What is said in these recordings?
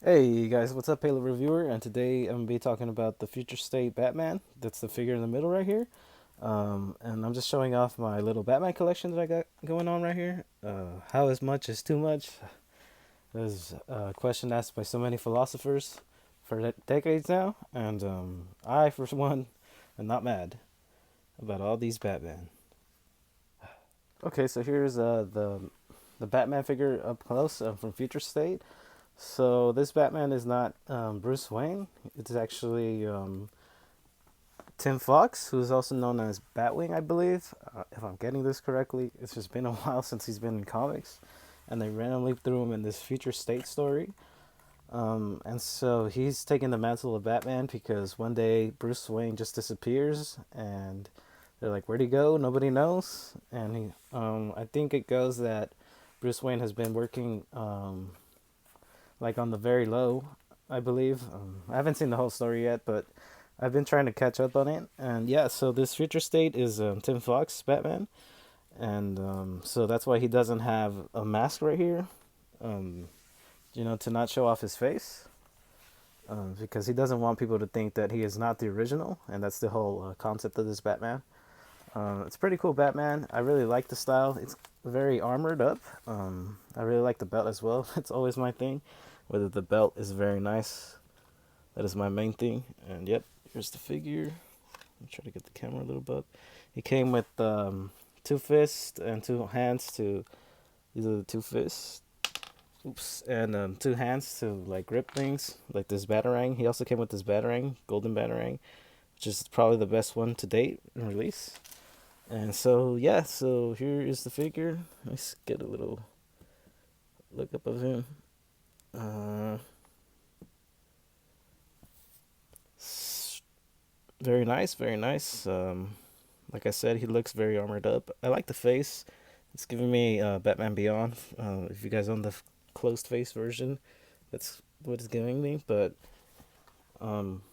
Hey guys, what's up, Halo Reviewer? And today I'm gonna be talking about the Future State Batman. That's the figure in the middle right here. And I'm just showing off my little Batman collection that I got going on right here. How is much is too much? Is a question asked by so many philosophers for decades now, and I, for one, am not mad about all these Batman. Okay, so here's the Batman figure up close from Future State. So this Batman is not Bruce Wayne. It's actually Tim Fox, who's also known as Batwing, I believe. If I'm getting this correctly, it's just been a while since he's been in comics, and they randomly threw him in this future state story. And so he's taking the mantle of Batman because one day Bruce Wayne just disappears, and they're like, "Where'd he go? Nobody knows." And I think it goes that Bruce Wayne has been working like on the very low, I believe. I haven't seen the whole story yet, but I've been trying to catch up on it. And yeah, so this future state is Tim Fox Batman, and so that's why he doesn't have a mask right here. Um, to not show off his face, because he doesn't want people to think that he is not the original, and that's the whole concept of this Batman. It's pretty cool Batman. I really like the style. It's very armored up. I really like the belt as well. It's always my thing. Whether the belt is very nice, that is my main thing. And yep, here's the figure. I'm trying to get the camera a little bit. He came with two fists and two hands to. These are the two fists. Oops, and two hands to like grip things, like this batarang. He also came with this batarang, golden batarang, which is probably the best one to date in release. And so yeah, so here is the figure. Let's get a little look up of him. Uh, Very nice, very nice. Like I said, he looks very armored up. I like the face. It's giving me Batman Beyond. If you guys own the closed face version, that's what it's giving me. But um,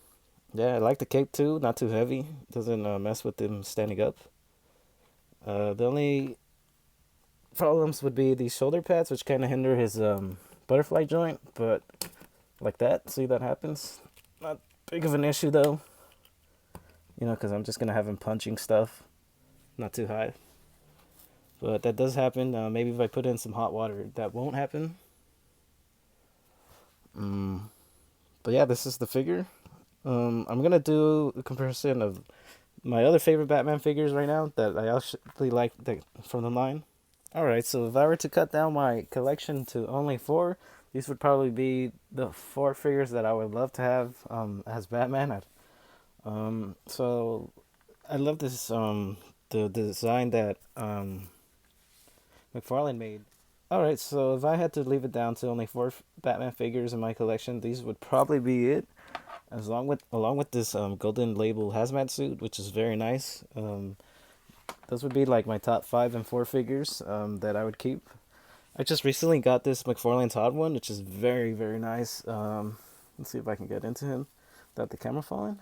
yeah, I like the cape too. Not too heavy. Doesn't mess with him standing up. The only problems would be these shoulder pads, which kind of hinder his butterfly joint. But like that, see that happens. Not big of an issue though. Because I'm just gonna have him punching stuff, not too high. But that does happen. Maybe if I put in some hot water, that won't happen. Mm. But yeah, this is the figure. I'm gonna do a comparison of my other favorite Batman figures right now that I actually like from the line. All right, so if I were to cut down my collection to only four, these would probably be the four figures that I would love to have as Batman. So I love this the design that McFarlane made. All right, so if I had to leave it down to only four Batman figures in my collection, these would probably be it. Along with this golden label hazmat suit, which is very nice. Those would be like my top five and four figures that I would keep. I just recently got this McFarlane Todd one, which is very very nice. Let's see if I can get into him without the camera falling.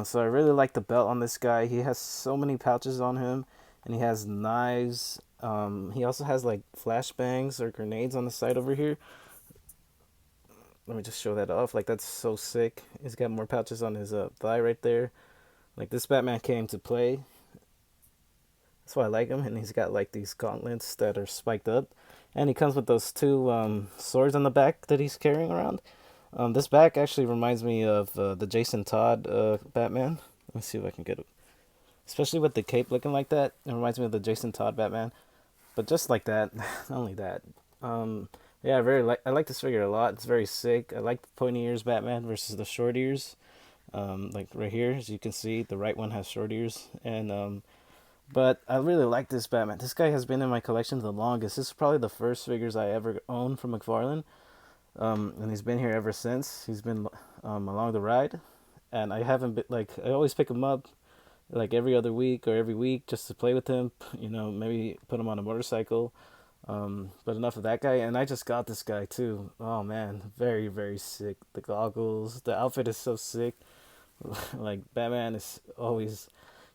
So I really like the belt on this guy. He has so many pouches on him, and he has knives. He also has like flashbangs or grenades on the side over here. Let me just show that off. Like that's so sick. He's got more pouches on his thigh right there. Like this Batman came to play. That's why I like him. And he's got like these gauntlets that are spiked up, and he comes with those two swords on the back that he's carrying around. This back actually reminds me of the Jason Todd Batman. Let me see if I can get it. Especially with the cape looking like that, it reminds me of the Jason Todd Batman. But just like that, not only that. Um, yeah, I like this figure a lot. It's very sick. I like the pointy ears Batman versus the short ears. Like right here, as you can see, the right one has short ears, and but I really like this Batman. This guy has been in my collection the longest. This is probably the first figures I ever owned from McFarlane. And he's been here ever since. He's been along the ride, and I haven't been like I always pick him up like every other week or every week just to play with him. Maybe put him on a motorcycle. But enough of that guy. And I just got this guy too. Oh man, very very sick. The goggles, the outfit is so sick. Like Batman is always,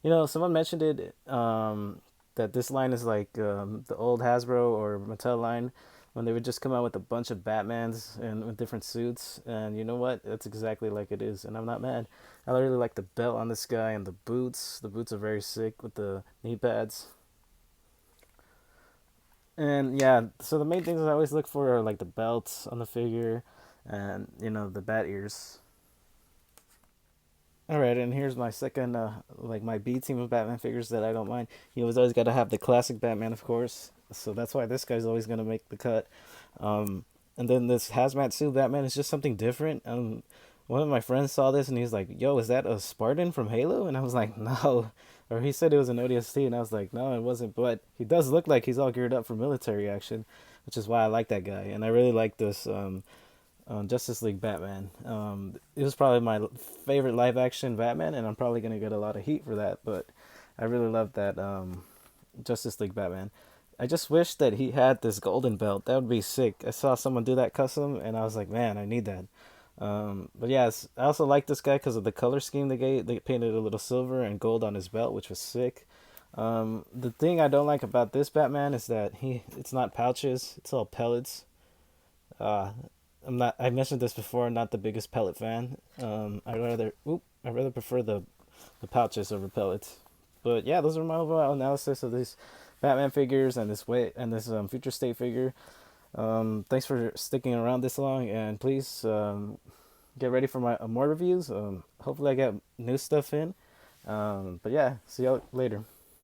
someone mentioned it. That this line is like the old Hasbro or Mattel line. when they would just come out with a bunch of Batmans and with different suits. And you know what? That's exactly like it is, and I'm not mad. I really like the belt on this guy and the boots. The boots are very sick with the knee pads. And yeah, so the main things I always look for are like the belts on the figure, and the bat ears. All right, and here's my second, like my B team of Batman figures that I don't mind. Always got to have the classic Batman, of course. So that's why this guy's always gonna make the cut. Um, and then this hazmat suit Batman is just something different. One of my friends saw this and he's like, "Yo, is that a Spartan from Halo?" And I was like, "No," or he said it was an ODST, and I was like, "No, it wasn't." But he does look like he's all geared up for military action, which is why I like that guy, and I really like this. Justice League Batman. It was probably my favorite live action Batman, and I'm probably gonna get a lot of heat for that. But I really love that Justice League Batman. I just wish that he had this golden belt. That would be sick. I saw someone do that custom, and I was like, man, I need that. But yes, I also like this guy because of the color scheme they gave. They painted a little silver and gold on his belt, which was sick. The thing I don't like about this Batman is that it's not pouches; it's all pellets. Uh, I'm not. I mentioned this before. I'm not the biggest pellet fan. I rather prefer the pouches over pellets. But yeah, those are my overall analysis of these Batman figures and this future state figure. Thanks for sticking around this long, and please get ready for my more reviews. Hopefully, I get new stuff in. But yeah, see y'all later.